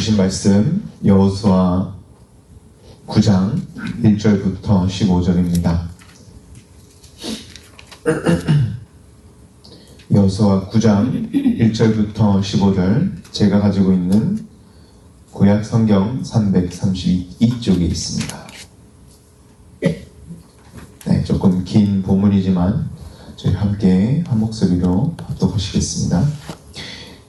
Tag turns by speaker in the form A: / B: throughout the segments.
A: 주신 말씀 여호수아 9장 1절부터 15절입니다. 여호수아 9장 1절부터 15절, 제가 가지고 있는 구약 성경 332쪽에 있습니다. 네, 조금 긴 본문이지만 저희 함께 한 목소리로 합독하시겠습니다.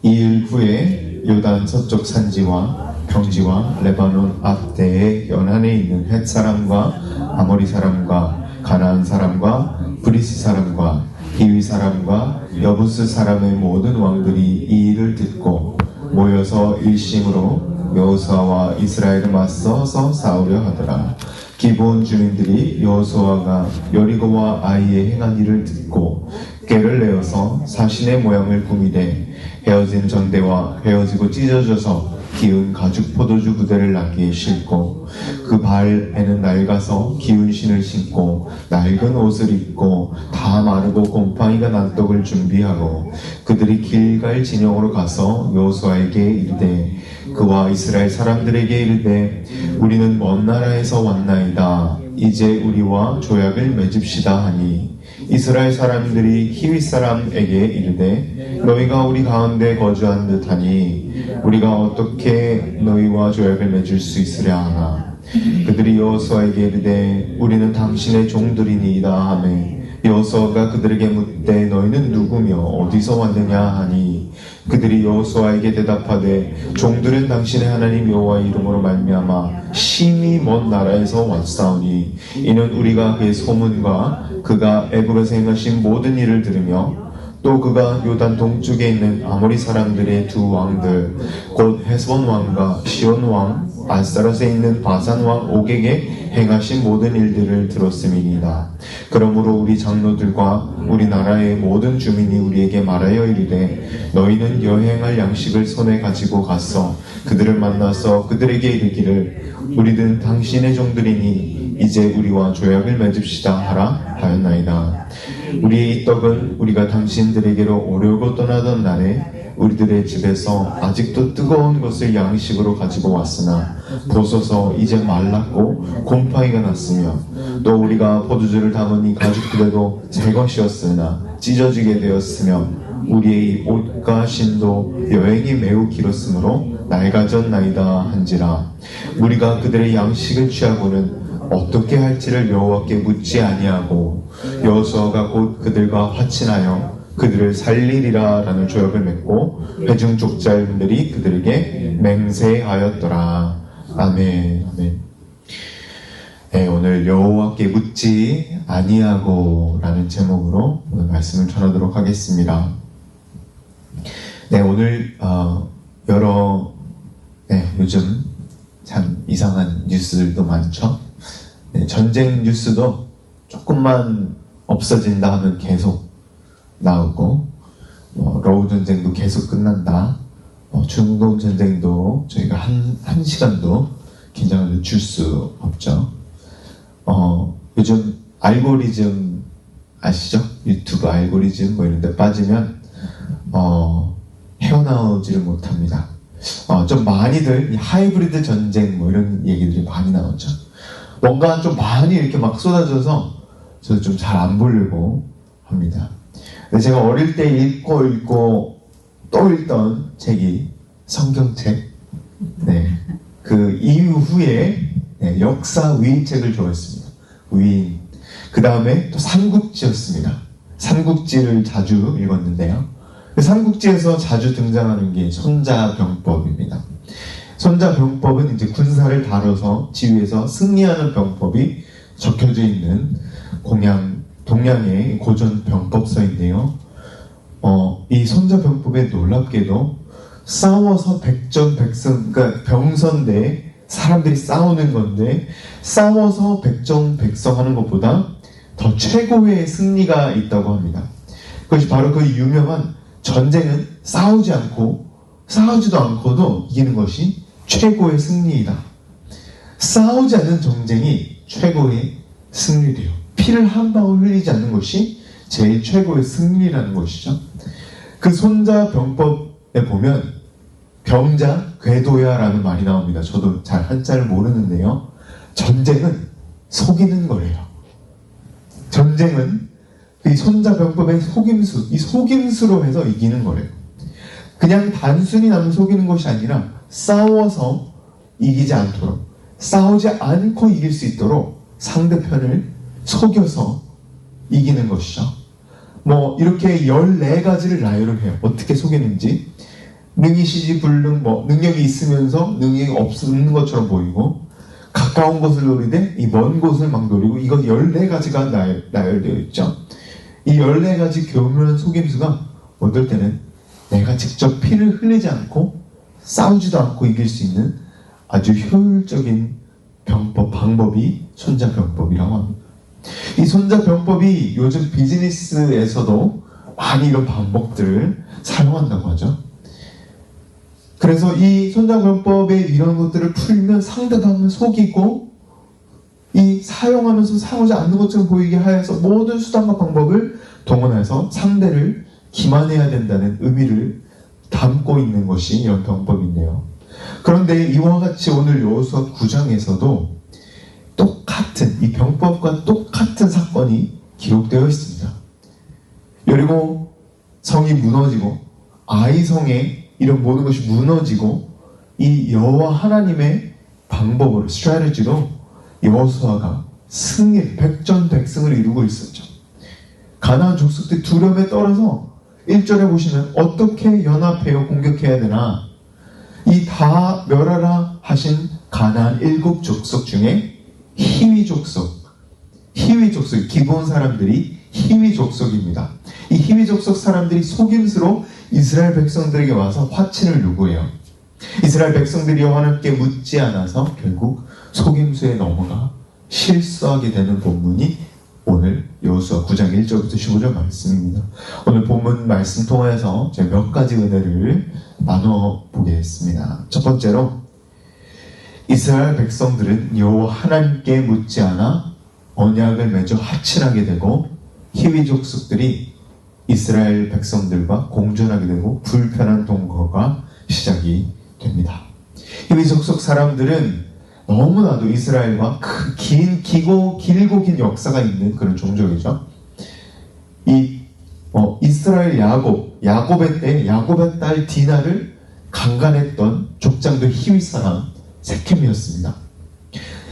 A: 이일 후에 요단 서쪽 산지와 평지와 레바논 앞대의 연안에 있는 헷 사람과 아모리 사람과 가나안 사람과 브리스 사람과 히위 사람과 여부스 사람의 모든 왕들이 이 일을 듣고 모여서 일심으로 여호수아와 이스라엘을 맞서서 싸우려 하더라. 기브온 주민들이 여호수아가 여리고와 아이에 행한 일을 듣고 꾀를 내어서 사신의 모양을 꾸미되 헤어진 전대와 헤어지고 찢어져서 기운 가죽 포도주 부대를 낳기에 싣고 그 발에는 낡아서 기운 신을 신고 낡은 옷을 입고 다 마르고 곰팡이가 난 떡을 준비하고 그들이 길갈 진영으로 가서 여호수아에게 이르되 그와 이스라엘 사람들에게 이르되 우리는 먼 나라에서 왔나이다. 이제 우리와 조약을 맺읍시다 하니 이스라엘 사람들이 히윗 사람에게 이르되 너희가 우리 가운데 거주한 듯하니 우리가 어떻게 너희와 조약을 맺을 수 있으랴 하나 그들이 여호수아에게 이르되 우리는 당신의 종들이니이다 하매 여호수아가 그들에게 묻되 너희는 누구며 어디서 왔느냐 하니 그들이 여호수아에게 대답하되 종들은 당신의 하나님 여호와의 이름으로 말미암아 심히 먼 나라에서 왔사오니 이는 우리가 그의 소문과 그가 애굽에서 행하신 모든 일을 들으며 또 그가 요단 동쪽에 있는 아모리 사람들의 두 왕들 곧 헤스본 왕과 시온 왕 아스타롯에 있는 바산 왕 옥에게 행하신 모든 일들을 들었음이니이다. 그러므로 우리 장로들과 우리나라의 모든 주민이 우리에게 말하여 이르되 너희는 여행할 양식을 손에 가지고 가서 그들을 만나서 그들에게 이르기를 우리는 당신의 종들이니 이제 우리와 조약을 맺읍시다 하라 하였나이다. 우리의 이 떡은 우리가 당신들에게로 오려고 떠나던 날에 우리들의 집에서 아직도 뜨거운 것을 양식으로 가지고 왔으나 보소서 이제 말랐고 곰팡이가 났으며 또 우리가 포도주를 담으니 가죽부대도 새 것이었으나 찢어지게 되었으며 우리의 옷과 신도 여행이 매우 길었으므로 낡아졌나이다 한지라. 우리가 그들의 양식을 취하고는 어떻게 할지를 여호와께 묻지 아니하고 여호수아가 곧 그들과 화친하여 그들을 살리리라 라는 조약을 맺고 회중 족장들이 그들에게 맹세하였더라. 아멘. 아멘. 네, 오늘 여호와께 묻지 아니하고 라는 제목으로 오늘 말씀을 전하도록 하겠습니다. 네, 오늘 요즘 참 이상한 뉴스들도 많죠. 네, 전쟁 뉴스도 조금만 없어진다 하면 계속 나오고 러우 전쟁도 계속 끝난다. 중동 전쟁도 저희가 한 시간도 긴장을 늦출 수 없죠. 요즘 알고리즘 아시죠? 유튜브 알고리즘 이런 데 빠지면 헤어나오지를 못합니다. 좀 많이들 하이브리드 전쟁 이런 얘기들이 많이 나오죠. 뭔가 좀 많이 이렇게 막 쏟아져서 저도 좀 잘 안 보려고 합니다. 근데 제가 어릴 때 읽고 또 읽던 책이 성경책. 네. 그 이후에 역사 위인책을 좋아했습니다. 위인. 그 다음에 또 삼국지였습니다. 삼국지를 자주 읽었는데요. 그 삼국지에서 자주 등장하는 게 손자병법입니다. 손자병법은 이제 군사를 다뤄서 지휘해서 승리하는 병법이 적혀져 있는 동양의 고전 병법서인데요. 이 손자병법에 놀랍게도 싸워서 백전백승, 그러니까 병선대 사람들이 싸우는 건데 싸워서 백전백승하는 것보다 더 최고의 승리가 있다고 합니다. 그것이 바로 그 유명한 전쟁은 싸우지도 않고도 이기는 것이 최고의 승리이다. 싸우지 않는 전쟁이 최고의 승리래요. 피를 한 방울 흘리지 않는 것이 제일 최고의 승리라는 것이죠. 그 손자병법에 보면 병자 궤도야라는 말이 나옵니다. 저도 잘 한자를 모르는데요. 전쟁은 속이는 거예요. 전쟁은 이 손자병법의 속임수, 이 속임수로 해서 이기는 거예요. 그냥 단순히 남을 속이는 것이 아니라 싸워서 이기지 않도록, 싸우지 않고 이길 수 있도록 상대편을 속여서 이기는 것이죠. 뭐 이렇게 14가지를 나열을 해요. 어떻게 속이는지. 능이시지불능, 능력이 있으면서 능력이 없는 것처럼 보이고, 가까운 곳을 노리되 이 먼 곳을 막 노리고, 이거 14가지가 나열되어 있죠. 이 14가지 교묘한 속임수가 어떨 때는 내가 직접 피를 흘리지 않고 싸우지도 않고 이길 수 있는 아주 효율적인 방법이 손자병법이라고 합니다. 이 손자병법이 요즘 비즈니스에서도 많이 이런 방법들을 사용한다고 하죠. 그래서 이 손자병법의 이런 것들을 풀면 상대방을 속이고, 이 사용하면서 사용하지 않는 것처럼 보이게 하여서 모든 수단과 방법을 동원해서 상대를 기만해야 된다는 의미를 담고 있는 것이 이런 병법인데요. 그런데 이와 같이 오늘 여호수아 9장에서도 똑같은, 이 병법과 똑같은 사건이 기록되어 있습니다. 여리고 성이 무너지고 아이성의 이런 모든 것이 무너지고, 이 여호와 하나님의 방법으로, 스트래티지로 여호수아가 승리, 백전백승을 이루고 있었죠. 가나안 족속들이 두려움에 떨어서 1절에 보시면 어떻게 연합해요 공격해야 되나, 이 다 멸하라 하신 가나안 7족속 중에 히위 족속, 기브온 사람들이 히위 족속입니다. 이 히위 족속 사람들이 속임수로 이스라엘 백성들에게 와서 화친을 요구해요. 이스라엘 백성들이 하나님께 묻지 않아서 결국 속임수에 넘어가 실수하게 되는 본문이 오늘 여호수아 9장 1절부터 15절 말씀입니다. 오늘 본문 말씀 통해서 제가 몇 가지 은혜를 나눠 보겠습니다. 첫 번째로, 이스라엘 백성들은 여호와 하나님께 묻지 않아 언약을 맺어 화친하게 되고, 히위 족속들이 이스라엘 백성들과 공존하게 되고 불편한 동거가 시작이 됩니다. 히위 족속 사람들은 너무나도 이스라엘과 길고 긴 역사가 있는 그런 종족이죠. 이스라엘 야곱의 딸 디나를 강간했던 족장도 히위 사람 세켐이었습니다.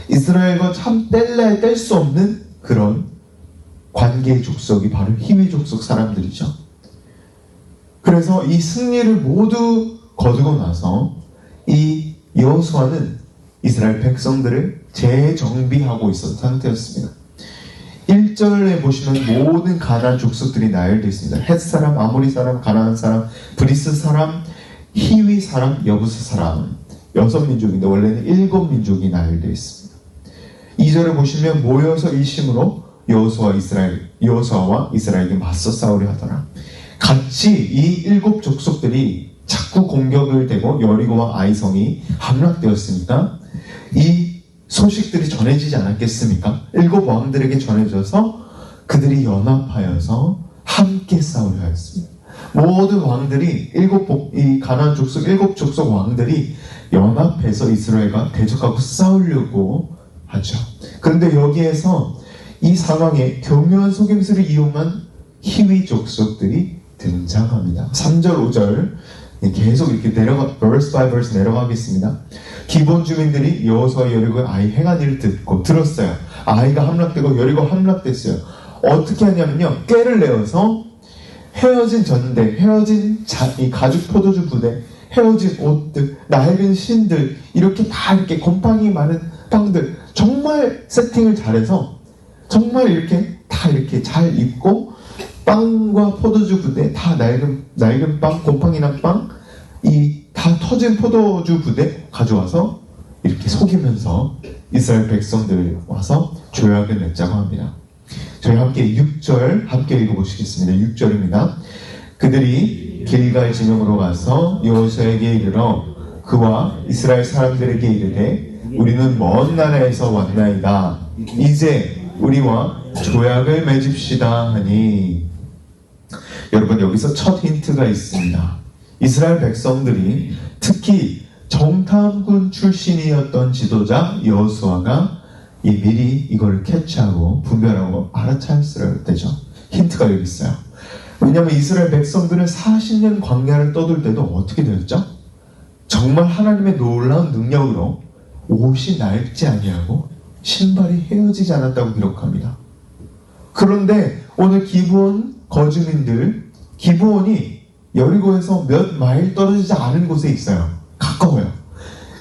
A: 이스라엘과 참 뗄 수 없는 그런 관계의 족속이 바로 히위 족속 사람들이죠. 그래서 이 승리를 모두 거두고 나서 이 여호수아는 이스라엘 백성들을 재정비하고 있었던 상태였습니다. 1절에 보시면 모든 가나안 족속들이 나열되어 있습니다. 헷 사람, 아모리 사람, 가나안 사람, 브리스 사람, 히위 사람, 여부스 사람, 6민족인데 원래는 7민족이 나열되어 있습니다. 2절에 보시면 모여서 일심으로 여호수아와 이스라엘에게 맞서 싸우려 하더라. 같이 이 7족속들이 자꾸 공격을 대고 여리고와 아이성이 함락되었으니까 이 소식들이 전해지지 않았겠습니까? 7왕들에게 전해져서 그들이 연합하여서 함께 싸우려 하였습니다. 모든 왕들이 이 가나안 족속 7족속 왕들이 연합해서 이스라엘과 대적하고 싸우려고 하죠. 그런데 여기에서 이 상황에 교묘한 속임수를 이용한 히위 족속들이 등장합니다. 3절, 5절 계속 이렇게 verse by verse 내려가겠습니다. 기본 주민들이 여호수아 여리고의 아이 행한 일을 들었어요. 아이가 함락되고 여리고 함락됐어요. 어떻게 하냐면요, 꾀를 내어서 헤어진 전대, 헤어진 이 가죽 포도주 부대, 헤어진 옷들, 낡은 신들, 이렇게 다 이렇게 곰팡이 많은 빵들, 정말 세팅을 잘해서 정말 이렇게 다 이렇게 잘 입고, 빵과 포도주 부대, 다 낡은 빵, 곰팡이 난 빵, 이 다 터진 포도주 부대 가져와서 이렇게 속이면서 이스라엘 백성들 와서 조약을 맺자고 합니다. 저희 함께 6절 함께 읽어보시겠습니다. 6절입니다. 그들이 길갈 진영으로 가서 여호수아에게 이르러 그와 이스라엘 사람들에게 이르되 우리는 먼 나라에서 왔나이다. 이제 우리와 조약을 맺읍시다 하니, 여러분 여기서 첫 힌트가 있습니다. 이스라엘 백성들이 특히 정탐꾼 출신이었던 지도자 여호수아가 미리 이걸 캐치하고 분별하고 알아차렸어야 되죠. 힌트가 여기 있어요. 왜냐하면 이스라엘 백성들은 40년 광야를 떠돌 때도 어떻게 되었죠? 정말 하나님의 놀라운 능력으로 옷이 낡지 아니하고 신발이 헤어지지 않았다고 기록합니다. 그런데 오늘 기브온 거주민들, 기브온이 여리고에서 몇 마일 떨어지지 않은 곳에 있어요. 가까워요.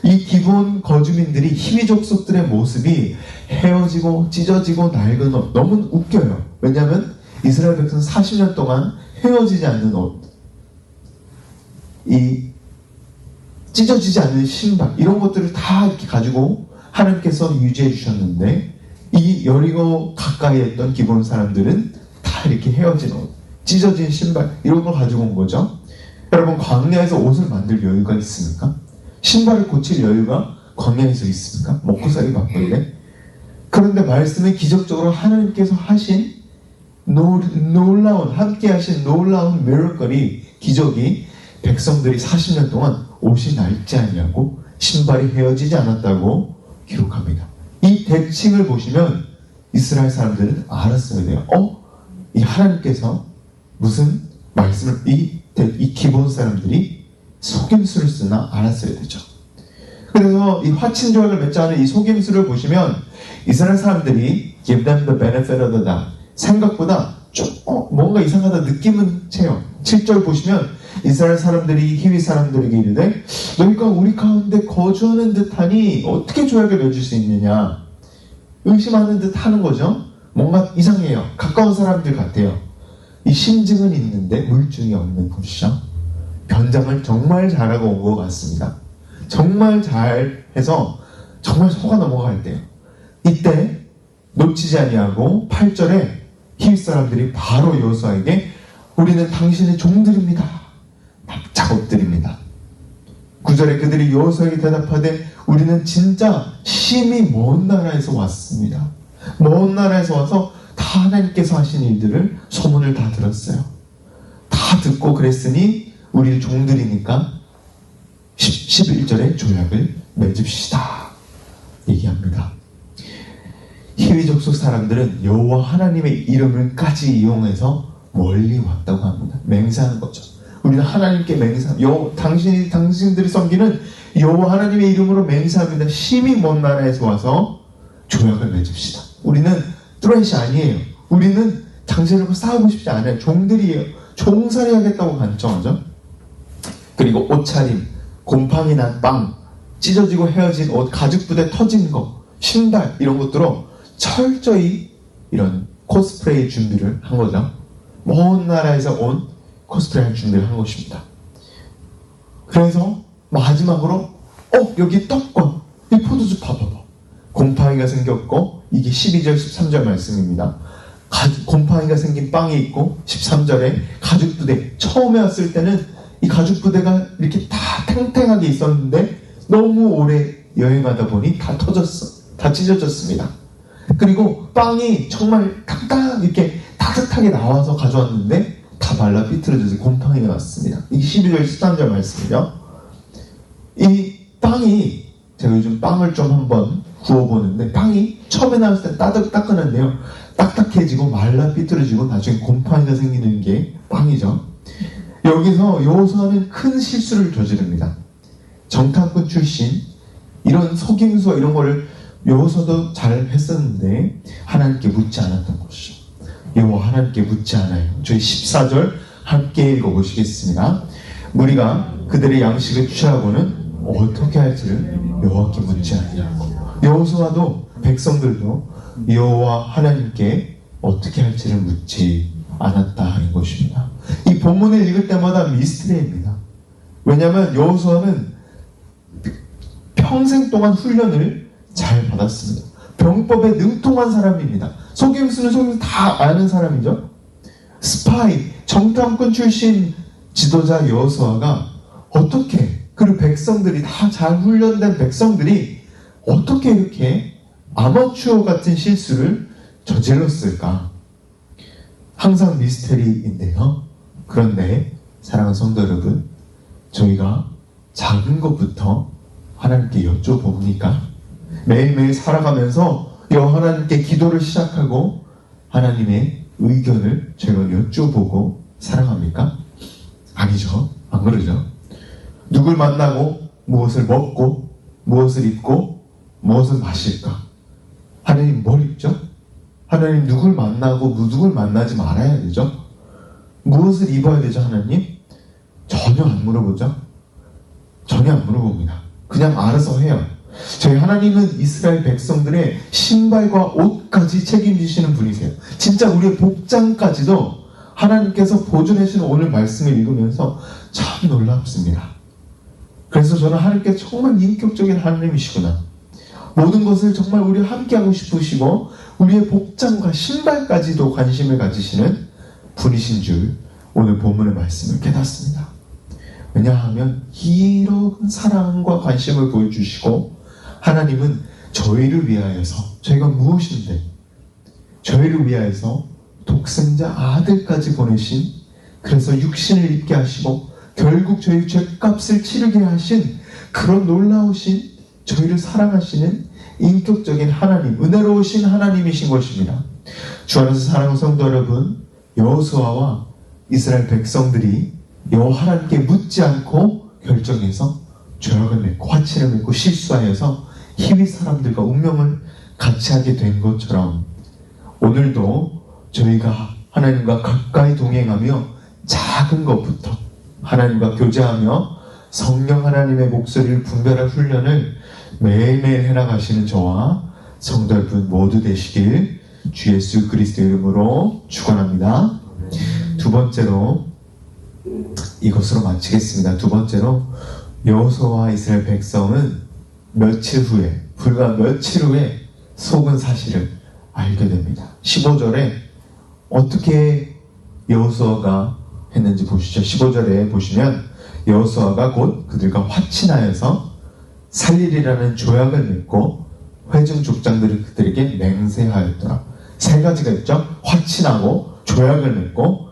A: 이 기브온 거주민들이 히위 족속들의 모습이 헤어지고 찢어지고 낡은 옷, 너무 웃겨요. 왜냐하면 이스라엘 백성 40년 동안 헤어지지 않는 옷, 이 찢어지지 않는 신발, 이런 것들을 다 이렇게 가지고 하나님께서 유지해 주셨는데, 이 여리고 가까이에 있던 기브온 사람들은 다 이렇게 헤어진 옷, 찢어진 신발, 이런 걸 가지고 온 거죠. 여러분, 광야에서 옷을 만들 여유가 있습니까? 신발을 고칠 여유가 광야에서 있습니까? 먹고 살기 바쁜데. 그런데 말씀은 기적적으로 하나님께서 하신 놀라운, 함께 하신 놀라운 미러클이, 기적이 백성들이 40년 동안 옷이 낡지 아니하고 신발이 헤어지지 않았다고 기록합니다. 이 대칭을 보시면 이스라엘 사람들은 알았어야 돼요. 이 하나님께서 무슨 말씀을 이 기본 사람들이 속임수를 쓰나 알았어야 되죠. 그래서 이 화친조약을 맺지 않은 이 속임수를 보시면 이스라엘 사람들이 give them the benefit of the doubt, 생각보다 좀 뭔가 이상하다 느낌은 채요. 7절 보시면 이스라엘 사람들이 히위 사람들에게 이르되 너희가 우리 가운데 거주하는 듯하니 어떻게 조약을 맺을 수 있느냐, 의심하는 듯 하는 거죠. 뭔가 이상해요. 가까운 사람들 같아요. 이 심증은 있는데 물증이 없는 곳이죠. 변장을 정말 잘하고 온 것 같습니다. 정말 잘해서 정말 속아 넘어갈 때요. 이때 놓치지 아니하고 8절에 히윗 사람들이 바로 여호수아에게 우리는 당신의 종들입니다, 작업들입니다. 9절에 그들이 여호수아에게 대답하되 우리는 진짜 심히 먼 나라에서 왔습니다. 먼 나라에서 와서 다 하나님께서 하신 일들을 소문을 다 들었어요. 다 듣고 그랬으니 우리 종들이니까 11절에 조약을 맺읍시다 얘기합니다. 히위 족속 사람들은 여호와 하나님의 이름을까지 이용해서 멀리 왔다고 합니다. 맹세하는 거죠. 우리는 하나님께 맹세, 당신들이 섬기는 여호와 하나님의 이름으로 맹세합니다. 심히 먼 나라에서 와서 조약을 맺읍시다. 우리는 뚜렛이 아니에요. 우리는 당신들과 싸우고 싶지 않아요. 종들이에요. 종살이 하겠다고 간청하죠. 그리고 옷차림, 곰팡이 난 빵, 찢어지고 헤어진 옷, 가죽 부대 터진 거, 신발, 이런 것들로 철저히 이런 코스프레이 준비를 한 거죠. 먼 나라에서 온 코스프레이 할 준비를 한 것입니다. 그래서 마지막으로 여기 떡과 이 포도주 봐봐봐. 곰팡이가 생겼고, 이게 12절 13절 말씀입니다. 곰팡이가 생긴 빵이 있고, 13절에 가죽 부대, 처음에 왔을 때는 이 가죽 부대가 이렇게 다 탱탱하게 있었는데 너무 오래 여행하다 보니 다 터졌어. 다 찢어졌습니다. 그리고 빵이 정말 딱딱 이렇게 따뜻하게 나와서 가져왔는데 다 말라 삐뚤어져서 곰팡이가 왔습니다. 이게 12절 13절 말씀이죠. 이 빵이, 제가 요즘 빵을 좀 한번 구워보는데 빵이 처음에 나왔을 때 따끈한데요, 딱딱해지고 말라 삐뚤어지고 나중에 곰팡이가 생기는 게 빵이죠. 여기서 여호수아는 큰 실수를 저지릅니다. 정탐꾼 출신, 이런 속임수와 이런 거를 여호수아도 잘 했었는데 하나님께 묻지 않았던 것이죠. 여호와 하나님께 묻지 않아요. 저희 14절 함께 읽어보시겠습니다. 무리가 그들의 양식을 취하고는 어떻게 할지를 여호와께 묻지 아니하고, 여호수아도 백성들도 여호와 하나님께 어떻게 할지를 묻지 않았다 하는 것입니다. 이 본문을 읽을 때마다 미스터리입니다. 왜냐하면 여호수아는 평생 동안 훈련을 잘 받았습니다. 병법에 능통한 사람입니다. 속임수는 다 아는 사람이죠. 스파이, 정탐꾼 출신 지도자 여호수아가 어떻게, 그리고 백성들이 다 잘 훈련된 백성들이 어떻게 이렇게 아마추어 같은 실수를 저질렀을까? 항상 미스터리인데요. 그런데 사랑하는 성도 여러분, 저희가 작은 것부터 하나님께 여쭤봅니까? 매일매일 살아가면서 하나님께 기도를 시작하고 하나님의 의견을 저희가 여쭤보고 살아갑니까? 아니죠. 안 그러죠. 누굴 만나고 무엇을 먹고 무엇을 입고 무엇을 마실까? 하나님 뭘 입죠? 하나님 누굴 만나고 누굴 만나지 말아야 되죠? 무엇을 입어야 되죠, 하나님? 전혀 안 물어보죠? 전혀 안 물어봅니다. 그냥 알아서 해요. 저희 하나님은 이스라엘 백성들의 신발과 옷까지 책임지시는 분이세요. 진짜 우리의 복장까지도 하나님께서 보존해 주시는 오늘 말씀을 읽으면서 참 놀랍습니다. 그래서 저는 하나님께 정말 인격적인 하나님이시구나. 모든 것을 정말 우리와 함께하고 싶으시고 우리의 복장과 신발까지도 관심을 가지시는 분이신 줄 오늘 본문의 말씀을 깨닫습니다. 왜냐하면 이런 사랑과 관심을 보여주시고 하나님은 저희를 위하여서 저희가 무엇인데 저희를 위하여서 독생자 아들까지 보내신 그래서 육신을 입게 하시고 결국 저희 죄값을 치르게 하신 그런 놀라우신 저희를 사랑하시는 인격적인 하나님, 은혜로우신 하나님이신 것입니다. 주 안에서 사랑하는 성도 여러분, 여호수아와 이스라엘 백성들이 여호와 하나님께 묻지 않고 결정해서 죄악을 맺고 화친을 맺고 실수하여서 히윗 사람들과 운명을 같이 하게 된 것처럼 오늘도 저희가 하나님과 가까이 동행하며 작은 것부터 하나님과 교제하며 성령 하나님의 목소리를 분별할 훈련을 매일매일 해나가시는 저와 성도 여러분 모두 되시길 주 예수 그리스도의 이름으로 축원합니다. 두 번째로 이것으로 마치겠습니다. 두 번째로 여호수아와 이스라엘 백성은 며칠 후에 불과 며칠 후에 속은 사실을 알게 됩니다. 15절에 어떻게 여호수아가 했는지 보시죠. 15절에 보시면 여호수아가 곧 그들과 화친하여서 살리리라는 조약을 맺고 회중 족장들이 그들에게 맹세하였더라. 세 가지가 있죠. 화친하고 조약을 맺고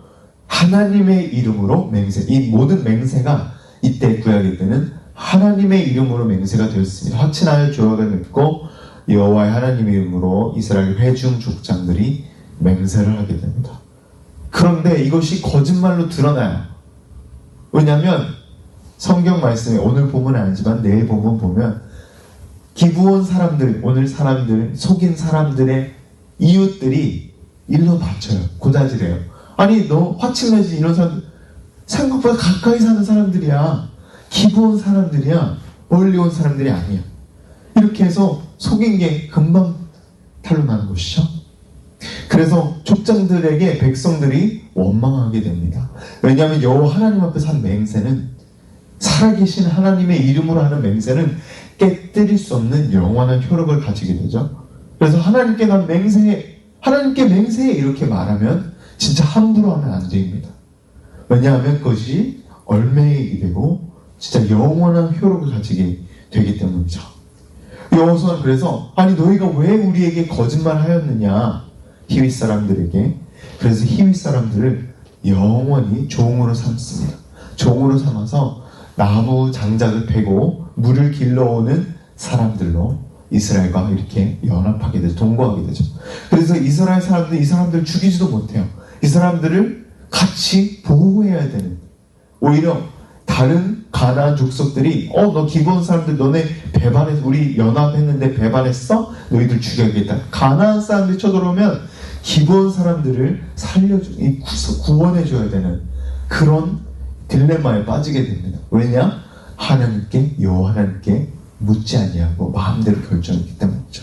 A: 하나님의 이름으로 맹세. 이 모든 맹세가 이때 구약의 때는 하나님의 이름으로 맹세가 되었습니다. 화친하여 조약을 맺고 여호와의 하나님의 이름으로 이스라엘 회중 족장들이 맹세를 하게 됩니다. 그런데 이것이 거짓말로 드러나요. 왜냐하면 성경 말씀에 오늘 보면 아니지만 내일 보면 기브온 사람들, 오늘 사람들, 속인 사람들의 이웃들이 일러 바쳐요. 고자질해요. 아니 너 화친내지 이런 사람 생각보다 가까이 사는 사람들이야. 기브온 사람들이야. 멀리 온 사람들이 아니야. 이렇게 해서 속인 게 금방 탄로나는 것이죠. 그래서 족장들에게 백성들이 원망하게 됩니다. 왜냐하면 여호와 하나님 앞에서 한 맹세는 살아계신 하나님의 이름으로 하는 맹세는 깨뜨릴 수 없는 영원한 효력을 가지게 되죠. 그래서 하나님께 난 맹세해, 하나님께 맹세해 이렇게 말하면 진짜 함부로 하면 안 됩니다. 왜냐하면 그것이 얼매이게 되고 진짜 영원한 효력을 가지게 되기 때문이죠. 여호수아는 그래서 아니 너희가 왜 우리에게 거짓말하였느냐 히윗 사람들에게. 그래서 히윗 사람들을 영원히 종으로 삼습니다. 종으로 삼아서 나무 장작을 패고 물을 길러오는 사람들로 이스라엘과 이렇게 연합하게 되죠. 동거하게 되죠. 그래서 이스라엘 사람들이 이 사람들을 죽이지도 못해요. 이 사람들을 같이 보호해야 되는, 오히려 다른 가나안 족속들이 너 기브온 사람들 너네 배반해서 우리 연합했는데 배반했어? 너희들 죽여야겠다. 가나안 사람들이 쳐들어오면 기브온 사람들을 구원해줘야 되는 그런 딜레마에 빠지게 됩니다. 왜냐? 하나님께 여호와 하나님께 묻지 아니하고 마음대로 결정했기 때문이죠.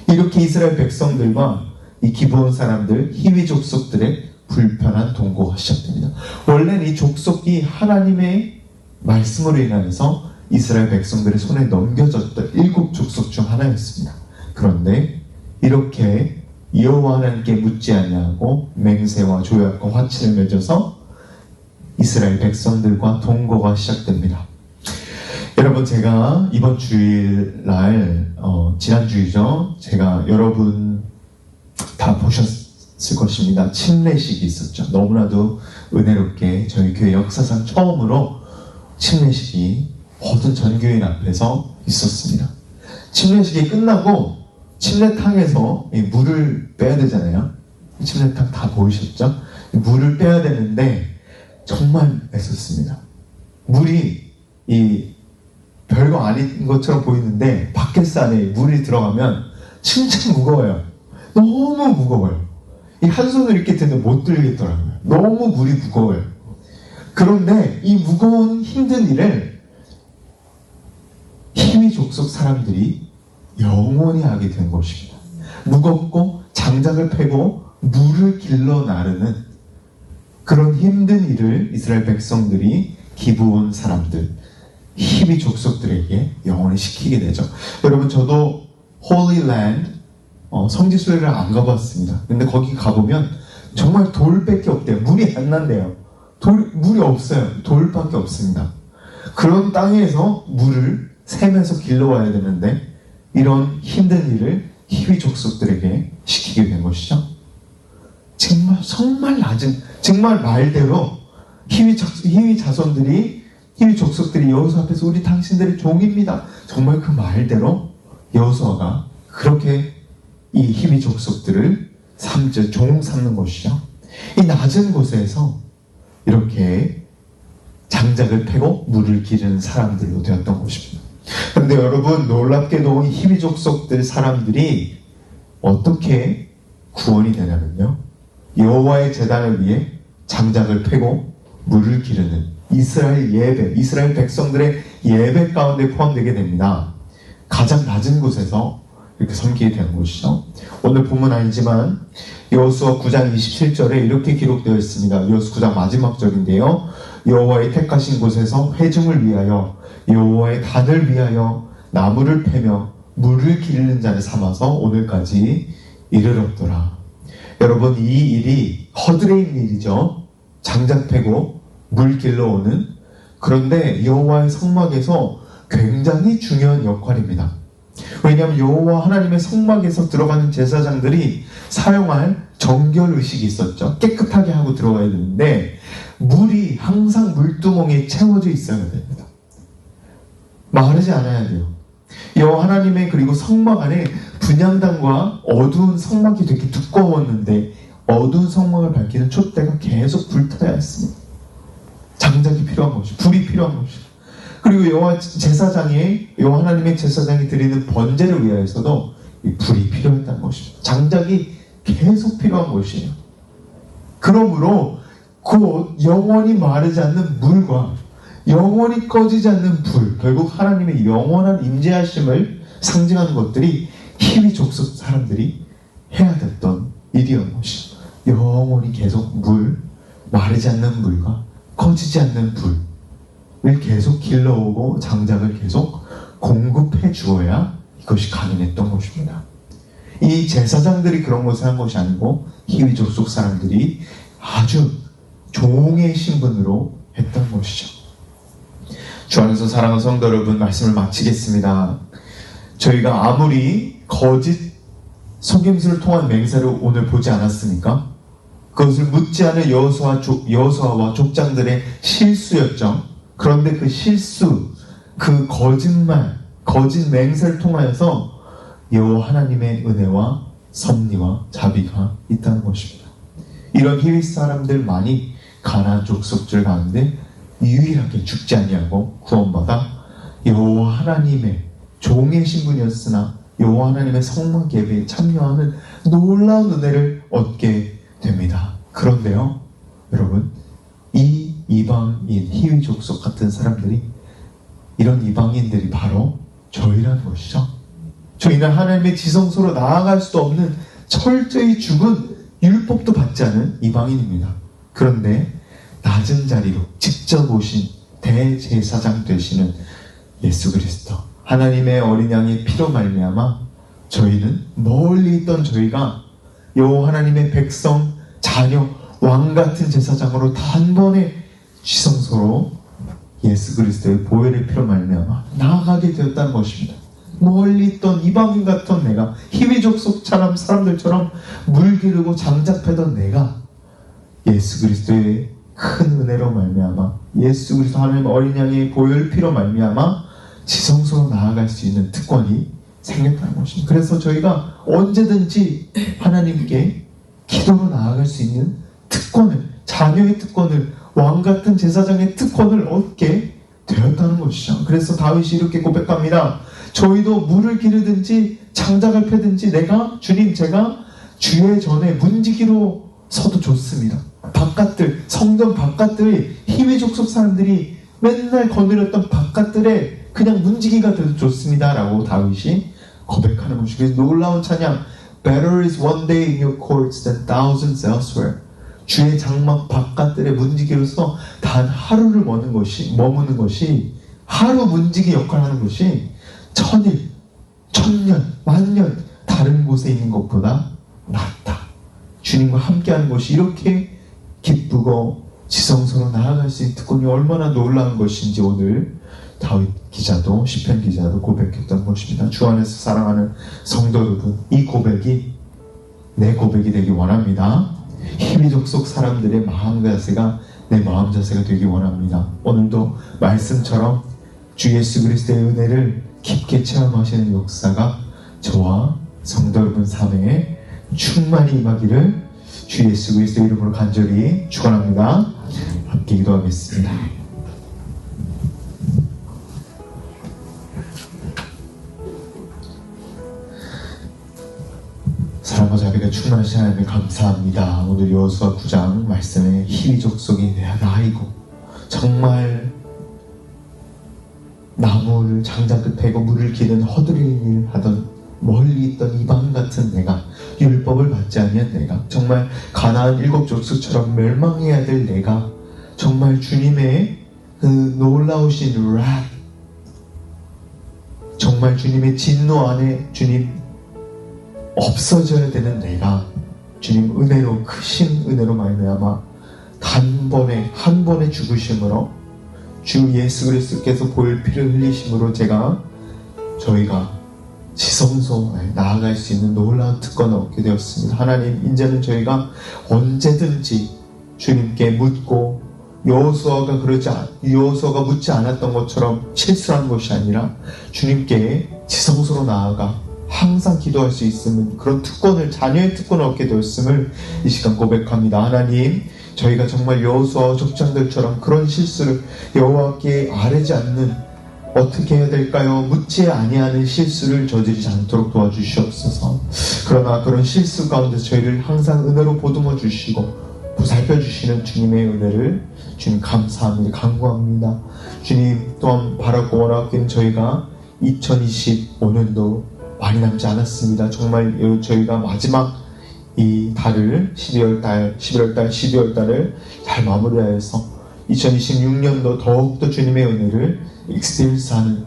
A: 이렇게 이스라엘 백성들과 이 기브온 사람들 히위 족속들의 불편한 동거가 시작됩니다. 원래는 이 족속이 하나님의 말씀으로 인하여서 이스라엘 백성들의 손에 넘겨졌던 7 족속 중 하나였습니다. 그런데 이렇게 여호와 하나님께 묻지 아니하고 맹세와 조약과 화친을 맺어서 이스라엘 백성들과 동거가 시작됩니다. 여러분, 제가 이번 주일날 지난주이죠. 제가 여러분 다 보셨을 것입니다. 침례식이 있었죠. 너무나도 은혜롭게 저희 교회 역사상 처음으로 침례식이 모든 전교인 앞에서 있었습니다. 침례식이 끝나고 침례탕에서 이 물을 빼야 되잖아요. 침례탕 다 보이셨죠? 물을 빼야 되는데 정말 애썼습니다. 물이 이 별거 아닌 것처럼 보이는데 바켓 안에 물이 들어가면 진짜 무거워요. 너무 무거워요. 이 한 손으로 이렇게 드는데 못 들겠더라고요. 너무 물이 무거워요. 그런데 이 무거운 힘든 일을 히위 족속 사람들이 영원히 하게 된 것입니다. 무겁고 장작을 패고 물을 길러 나르는 그런 힘든 일을 이스라엘 백성들이 기브온 사람들, 히위 족속들에게 영원히 시키게 되죠. 여러분, 저도 Holy Land 성지순례를 안 가봤습니다. 근데 거기 가보면 정말 돌밖에 없대요. 물이 안 난대요. 물이 없어요. 돌밖에 없습니다. 그런 땅에서 물을 샘에서 길러와야 되는데 이런 힘든 일을 히위 족속들에게 시키게 된 것이죠. 정말 낮은, 정말 말대로 히위 자손들이, 히위 족속들이 여호수아 앞에서 우리 당신들의 종입니다. 정말 그 말대로 여호수아가 그렇게 이 히위 족속들을 종 삼는 것이죠. 이 낮은 곳에서 이렇게 장작을 패고 물을 기르는 사람들로 되었던 것입니다. 그런데 여러분, 놀랍게도 이 히위 족속들 사람들이 어떻게 구원이 되냐면요, 여호와의 제단을 위해 장작을 패고 물을 기르는 이스라엘 예배, 이스라엘 백성들의 예배 가운데 포함되게 됩니다. 가장 낮은 곳에서 이렇게 섬기게 되는 것이죠. 오늘 본문 아니지만 여호수아 9장 27절에 이렇게 기록되어 있습니다. 여호수아 9장 마지막 절인데요, 여호와의 택하신 곳에서 회중을 위하여 여호와의 단을 위하여 나무를 패며 물을 기르는 자를 삼아서 오늘까지 이르렀더라. 여러분, 이 일이 허드레인 일이죠. 장작 패고 물 길러오는. 그런데 여호와의 성막에서 굉장히 중요한 역할입니다. 왜냐하면 여호와 하나님의 성막에서 들어가는 제사장들이 사용할 정결의식이 있었죠. 깨끗하게 하고 들어가야 되는데 물이 항상 물두멍에 채워져 있어야 됩니다. 마르지 않아야 돼요. 여호와 하나님의 그리고 성막 안에 분향단과 어두운 성막이 되게 두꺼웠는데 어두운 성막을 밝히는 촛대가 계속 불타야 했습니다. 장작이 필요한 것이, 불이 필요한 것이. 그리고 여호와 하나님의 제사장이 드리는 번제를 위하여서도 이 불이 필요했다는 것입니다. 장작이 계속 필요한 것이에요. 그러므로 곧 영원히 마르지 않는 물과 영원히 꺼지지 않는 불, 결국 하나님의 영원한 임재하심을 상징하는 것들이 히위 족속 사람들이 해야 됐던 일이었던 것이죠. 영원히 계속 마르지 않는 물과 꺼지지 않는 불을 계속 길러오고 장작을 계속 공급해 주어야 이것이 가능했던 것입니다. 이 제사장들이 그런 것을 한 것이 아니고 히위 족속 사람들이 아주 종의 신분으로 했던 것이죠. 주 안에서 사랑하는 성도 여러분, 말씀을 마치겠습니다. 저희가 아무리 거짓 속임수를 통한 맹세를 오늘 보지 않았습니까? 그것을 묻지 않은 여호수아와 족장들의 실수였죠. 그런데 그 실수, 그 거짓말, 거짓 맹세를 통하여서 여호와 하나님의 은혜와 섭리와 자비가 있다는 것입니다. 이런 히위 사람들만이 가나안 족속들 가운데 유일하게 죽지 아니하고 구원받아 여호와 하나님의 종의 신분이었으나 여호와 하나님의 성막 예배에 참여하는 놀라운 은혜를 얻게 됩니다. 그런데요, 여러분, 이 이방인 히위 족속 같은 사람들이, 이런 이방인들이 바로 저희라는 것이죠. 저희는 하나님의 지성소로 나아갈 수도 없는 철저히 죽은 율법도 받지 않은 이방인입니다. 그런데 낮은 자리로 직접 오신 대제사장 되시는 예수 그리스도, 하나님의 어린 양의 피로 말미암아 저희는 멀리 있던 저희가 여호와 하나님의 백성, 자녀, 왕 같은 제사장으로 단번에 지성소로 예수 그리스도의 보혈의 피로 말미암아 나아가게 되었다는 것입니다. 멀리 있던 이방인 같던 내가, 히위 족속처럼 사람들처럼 물 기르고 장작 패던 내가 예수 그리스도의 큰 은혜로 말미암아 예수 그리스도 하나님 어린 양의 보혈 피로 말미암아 지성소로 나아갈 수 있는 특권이 생겼다는 것입니다. 그래서 저희가 언제든지 하나님께 기도로 나아갈 수 있는 특권을, 자녀의 특권을, 왕같은 제사장의 특권을 얻게 되었다는 것이죠. 그래서 다윗이 이렇게 고백합니다. 저희도 물을 기르든지 장작을 패든지 주님 제가 주의 전에 문지기로 서도 좋습니다. 바깥들, 성전 바깥들의 희위 족속 사람들이 맨날 거느렸던 바깥들에 그냥 문지기가 돼도 좋습니다 라고 다윗이 고백하는 것이죠. 그래서 놀라운 찬양, Better is one day in your courts than thousands elsewhere. 주의 장막 바깥들의 문지기로서 단 하루를 머무는 것이 하루 문지기 역할을 하는 것이 천일, 천년, 만년 다른 곳에 있는 것보다 낫다. 주님과 함께하는 것이 이렇게 기쁘고 지성소로 나아갈 수 있는 특권이 얼마나 놀라운 것인지 오늘 다윗 기자도 시편 기자도 고백했던 것입니다. 주 안에서 사랑하는 성도 여러분, 이 고백이 내 고백이 되기 원합니다. 희귀 족속 사람들의 마음 자세가 내 마음 자세가 되기 원합니다. 오늘도 말씀처럼 주 예수 그리스도의 은혜를 깊게 체험하시는 역사가 저와 성도 여러분 삶에 충만히 임하기를 주 예수 그리스도의 이름으로 간절히 축원합니다. 함께 기도하겠습니다. 사랑과 자비가 충만하신 하나님을 감사합니다. 오늘 여호수아 9장 말씀에 희귀 족속이 나이고 정말 나무를 장작을 패고 물을 기는 허드렛 일 하던 멀리 있던 이방 같은 내가, 율법을 받지 아니한 내가, 정말 가나안 일곱 족속처럼 멸망해야 될 내가, 정말 주님의 그 놀라우신 wrath, 정말 주님의 진노 안에 주님 없어져야 되는 내가 주님 은혜로, 크신 은혜로 말미암아 단번에 한 번의 죽으심으로 주 예수 그리스도께서 보혈 피를 흘리심으로 저희가 지성소에 나아갈 수 있는 놀라운 특권을 얻게 되었습니다. 하나님, 이제는 저희가 언제든지 주님께 묻고, 여호수아가 묻지 않았던 것처럼 실수한 것이 아니라 주님께 지성소로 나아가 항상 기도할 수 있음은, 그런 특권을, 자녀의 특권을 얻게 되었음을 이 시간 고백합니다. 하나님, 저희가 정말 여호수아와 족장들처럼 그런 실수를, 여호와께 아뢰지 않는, 어떻게 해야 될까요? 묻지 아니하는 실수를 저지르지 않도록 도와주시옵소서. 그러나 그런 실수 가운데 저희를 항상 은혜로 보듬어 주시고 보살펴 주시는 주님의 은혜를 주님 감사합니다. 간구합니다. 주님 또한 바라고 원하기는 저희가 2025년도 많이 남지 않았습니다. 정말 저희가 마지막 이 달을 12월달을 잘 마무리하여서 2026년도 더욱더 주님의 은혜를 익스피리언스하는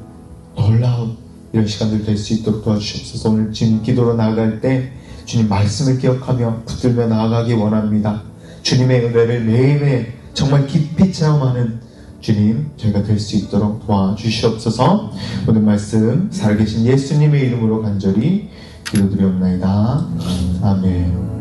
A: 놀라운 이런 시간들 될 수 있도록 도와주시옵소서. 오늘 주님 기도로 나아갈 때 주님 말씀을 기억하며 붙들며 나아가기 원합니다. 주님의 은혜를 매일매일 정말 깊이 체험하는 주님 저희가 될 수 있도록 도와주시옵소서. 오늘 말씀 살아계신 예수님의 이름으로 간절히 기도드리옵나이다. 아멘.